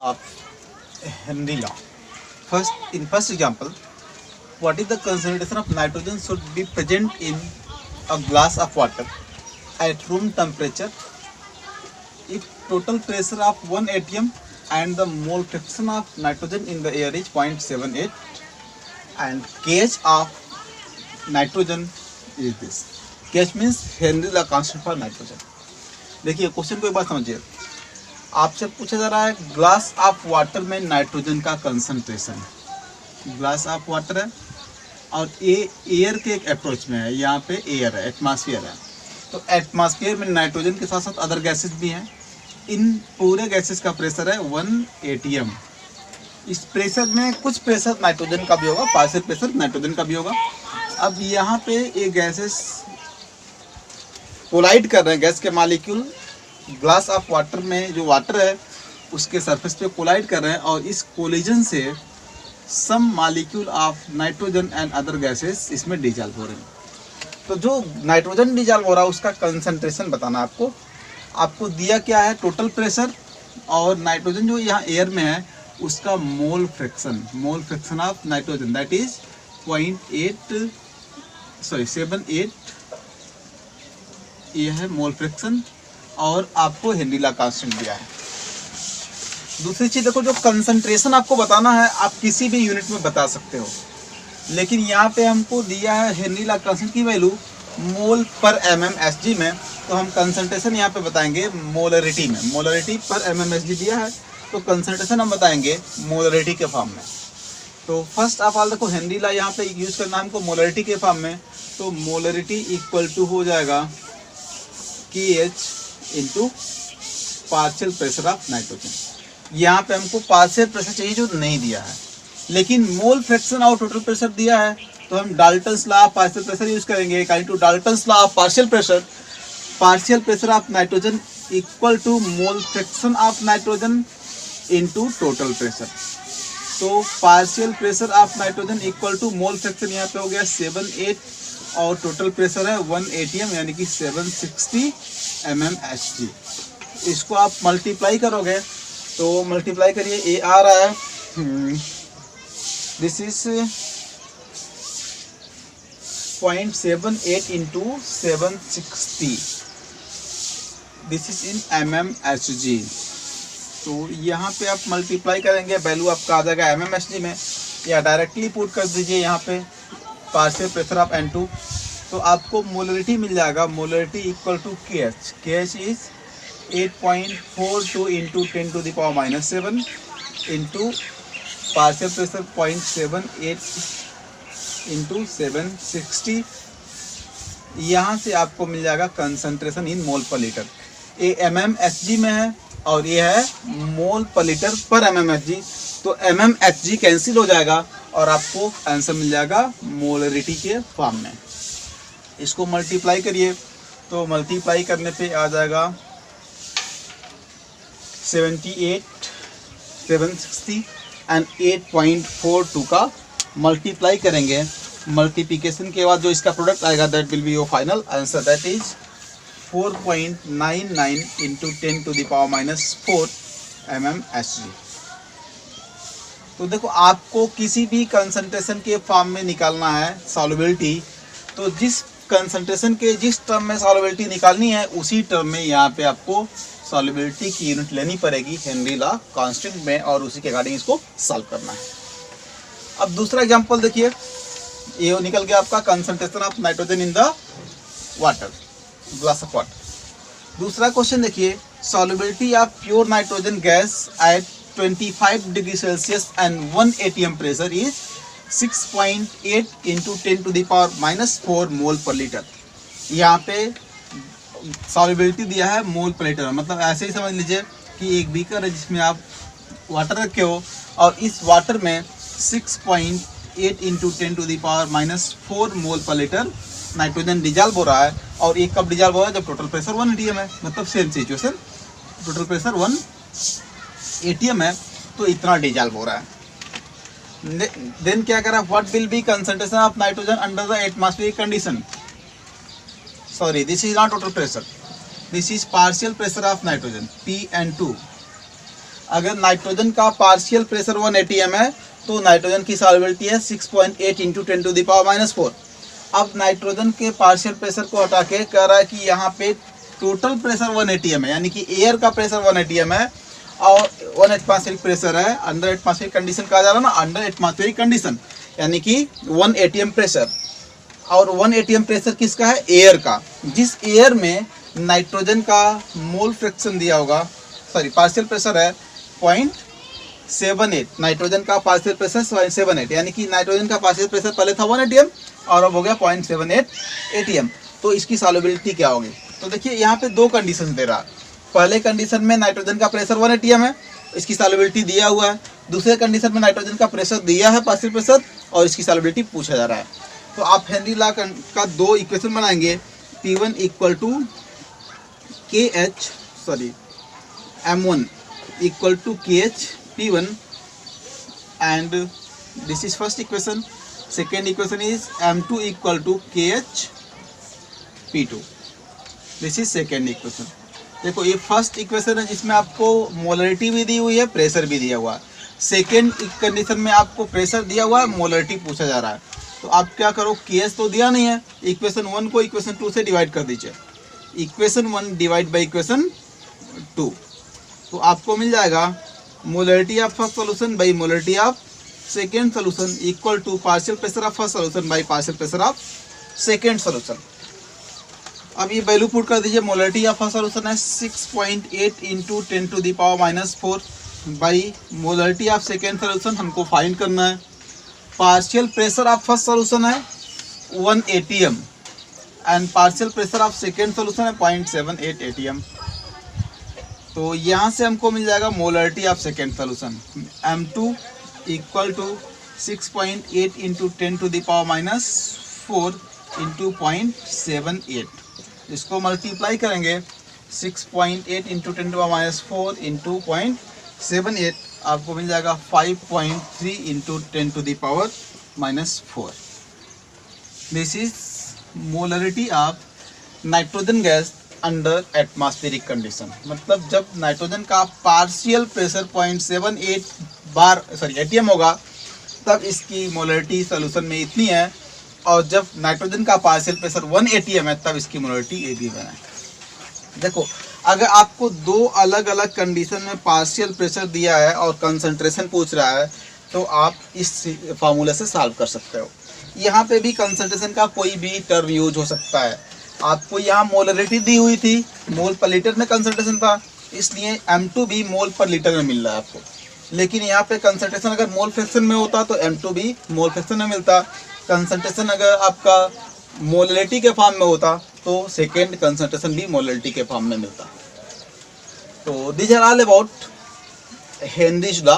of Henry law. In first example, what is the concentration of nitrogen should be present in a glass of water at room temperature if total pressure of 1 atm and the mole fraction of nitrogen in the air is 0.78 and kh of nitrogen is this. kh means Henry law constant for nitrogen. देखिए question को एक बार समझिए. आपसे पूछा जा रहा है glass of water में नाइट्रोजन का कंसंट्रेशन. ग्लास ऑफ वाटर है और ये एयर के एक अप्रोच में है. यहाँ पे एयर है, एटमॉस्फेयर है. तो एटमॉस्फेयर में नाइट्रोजन के साथ साथ अदर गैसेस भी हैं. इन पूरे गैसेस का प्रेशर है 1 atm. इस प्रेशर में कुछ प्रेशर नाइट्रोजन का भी होगा, पार्शियल प्रेशर नाइट्रोजन का भी होगा. अब यहाँ पे ये गैसेस कोलाइड कर रहे हैं. गैस के मॉलिक्यूल ग्लास ऑफ वाटर में जो वाटर है उसके सरफेस पे कोलाइड कर रहे हैं और इस कोलिजन से some molecule of nitrogen and other gases इसमें डिजॉल्व हो रहे हैं. तो जो नाइट्रोजन डिजॉल्व हो रहा है उसका कंसंट्रेशन बताना आपको. आपको दिया क्या है, टोटल प्रेशर और नाइट्रोजन जो यहाँ एयर में है उसका मोल fraction of nitrogen that is 78 ये है मोल फ्रैक्शन और आपको हेनरी लॉ कांस्टेंट दिया है. दूसरी चीज देखो, जो कंसंट्रेशन आपको बताना है आप किसी भी यूनिट में बता सकते हो, लेकिन यहाँ पे हमको दिया है हेनरी लॉ कांस्टेंट की वैल्यू मोल पर mmHg में. तो हम कंसंट्रेशन यहाँ पे बताएंगे मोलरिटी में. मोलरिटी पर mmHg दिया है तो कंसंट्रेशन हम बताएंगे मोलरिटी के फॉर्म में. तो फर्स्ट ऑफ ऑल देखो हेनरी लॉ यहाँ पे यूज करना हमको मोलरिटी के फॉर्म में. तो मोलरिटी इक्वल टू हो जाएगा KH into partial pressure of nitrogen. यहाँ पे हमको पार्शियल प्रेशर चाहिए जो नहीं दिया है, लेकिन मोल फ्रैक्शन और टोटल प्रेशर दिया है. तो हम Dalton's law of partial pressure use करेंगे. According to Dalton's law of partial pressure of nitrogen equal to mole fraction of nitrogen into total pressure. तो partial pressure of nitrogen equal to mole fraction यहाँ पे हो गया 78 और total pressure है 1 atm यानी कि 760 mmHg. इसको आप मल्टीप्लाई करोगे तो मल्टीप्लाई करिए, ये आ रहा है this is 0.78 into 760 this is in mmHg. तो यहाँ पे आप मल्टीप्लाई करेंगे, वैल्यू आपका आ जाएगा mmHg में, या डायरेक्टली पुट कर दीजिए यहाँ पे पार्शियल प्रेशर ऑफ N2. तो आपको मोलरिटी मिल जाएगा. Molarity equal to KH is 8.42 into 10 to the power -7 into partial pressure 0.78 into 760. यहाँ से आपको मिल जाएगा कंसंट्रेशन इन मोल पर लीटर. ये mmHg में है और ये है मोल पर लीटर पर mmHg. तो mmHg कैंसिल हो जाएगा और आपको आंसर मिल जाएगा मोलरिटी के फॉर्म में. इसको मल्टीप्लाई करिए तो मल्टीप्लाई करने पे आ जाएगा 78 760 एंड 8.42 का मल्टीप्लाई करेंगे. मल्टीप्लिकेशन के बाद जो इसका प्रोडक्ट आएगा that will be your final answer that is 4.99 into 10 to the power -4 mmHg. तो देखो आपको किसी भी कंसंट्रेशन के फॉर्म में निकालना है सॉल्युबिलिटी, तो जिस कंसंट्रेशन के जिस टर्म में सॉल्युबिलिटी निकालनी है उसी टर्म में यहाँ पे आपको सॉल्युबिलिटी की यूनिट लेनी पड़ेगी हेनरी लॉ कांस्टेंट में और उसी के अकॉर्डिंग इसको सॉल्व करना है. अब दूसरा एग्जांपल देखिए, ये निकल गया आपका concentration of nitrogen in the water, glass of water. दूसरा क्वेश्चन देखिए, solubility of pure nitrogen gas at 25 degree Celsius and 1 atm pressure is 6.8 into 10 to the power -4 मोल पर लीटर. यहाँ पे सॉल्युबिलिटी दिया है मोल पर लीटर, मतलब ऐसे ही समझ लीजिए कि एक बीकर है जिसमें आप वाटर रखे हो और इस वाटर में 6.8 इंटू 10 to the power -4 मोल पर लीटर नाइट्रोजन डिजॉल्व हो रहा है. और एक कब डिजॉल्व हो रहा है, जब टोटल प्रेशर 1 atm है. मतलब same situation, total pressure 1 atm है तो इतना डिजॉल्व हो रहा है. देन क्या करा, what will be concentration of nitrogen under the atmospheric condition. Sorry, this is not total pressure, this is partial pressure of nitrogen PN2. अगर नाइट्रोजन का पार्शियल प्रेशर 1 atm है तो नाइट्रोजन की सॉल्युबिलिटी है 6.8 इंटू 10⁻⁻4। अब nitrogen के partial pressure को हटा के कह रहा है कि यहाँ पे टोटल प्रेशर 1 atm है, यानी कि एयर का प्रेशर 1 atm है और 1 एटमॉस्फेरिक प्रेशर है। अंडर एटमॉस्फेरिक कंडीशन कहा जा रहा है ना, अंडर एटमॉस्फेरिक कंडीशन, यानी कि 1 atm प्रेशर। और 1 atm प्रेशर किसका है? एयर का। जिस एयर में नाइट्रोजन का मोल फ्रैक्शन दिया होगा, सॉरी पार्शियल प्रेशर है 0.78, नाइट्रोजन का पार्शियल प्रेशर 0.78, यानी कि नाइट्रोजन का पार्शियल प्रेशर पहले था 1 atm और अब हो गया 0.78 atm। तो इसकी सॉल्युबिलिटी क्या होगी? तो देखिए यहाँ पे दो कंडीशन दे रहा है। पहले कंडीशन में नाइट्रोजन का प्रेशर 1 atm है, इसकी सॉल्युबिलिटी दिया हुआ है। दूसरे कंडीशन में नाइट्रोजन का प्रेशर दिया है, पार्शियल प्रेशर, और इसकी सॉल्युबिलिटी पूछा जा रहा है। तो आप हेनरी लॉ का दो इक्वेशन बनाएंगे, P1 equal to M1 equal to KH P1 and this is first equation. Second equation is M2 equal to KH P2, this is second equation. देखो ये फर्स्ट इक्वेशन है जिसमें आपको मोलरिटी भी दी हुई है, प्रेशर भी दिया हुआ है। सेकेंड कंडीशन में आपको प्रेशर दिया हुआ है, मोलरिटी पूछा जा रहा है। तो आप क्या करो, केएस तो दिया नहीं है, इक्वेशन 1 को इक्वेशन 2 से डिवाइड कर दीजिए। इक्वेशन 1 डिवाइड बाई इक्वेशन 2, तो आपको मिल जाएगा molarity of first solution by molarity of second solution equal to partial pressure of first solution by partial pressure of second solution. अब ये वैल्यू पुट कर दीजिए। मोलरिटी ऑफ फर्स्ट सोल्यूशन है 6.8 into 10⁻⁻4 by molarity of second solution हमको find करना है। Partial pressure of first solution है 1 atm and partial pressure of second solution है 0.78 atm। तो यहाँ से हमको मिल जाएगा molarity of second solution M2 equal to 6.8 into 10⁻⁻4 into 0.78। इसको मल्टीप्लाई करेंगे 6.8 इंटू 10⁻⁻4 इंटू 0.78, आपको मिल जाएगा 5.3 into 10⁻⁻4। This is molarity of nitrogen gas under atmospheric condition. मतलब जब नाइट्रोजन का पार्शियल प्रेशर 0.78 atm होगा तब इसकी मोलरिटी सोल्यूशन में इतनी है, और जब नाइट्रोजन का पार्शियल प्रेशर 1 atm है तब इसकी मोलरिटी ये गिवन है। देखो अगर आपको दो अलग अलग कंडीशन में पार्शियल प्रेशर दिया है और कंसंट्रेशन पूछ रहा है तो आप इस फार्मूला से सॉल्व कर सकते हो। यहाँ पे भी कंसंट्रेशन का कोई भी टर्म यूज हो सकता है। आपको यहाँ मोलरिटी दी हुई थी, मोल पर लीटर में कंसंट्रेशन था, इसलिए M2 भी मोल पर लीटर में मिल रहा है आपको। लेकिन यहाँ पे कंसंट्रेशन अगर मोल फ्रैक्शन में होता तो M2 भी मोल फ्रैक्शन में मिलता। कंसंट्रेशन अगर आपका मोलरिटी के फॉर्म में होता तो सेकेंड कंसंट्रेशन भी मोलरिटी के फॉर्म में मिलता। तो this are all about Henry's law.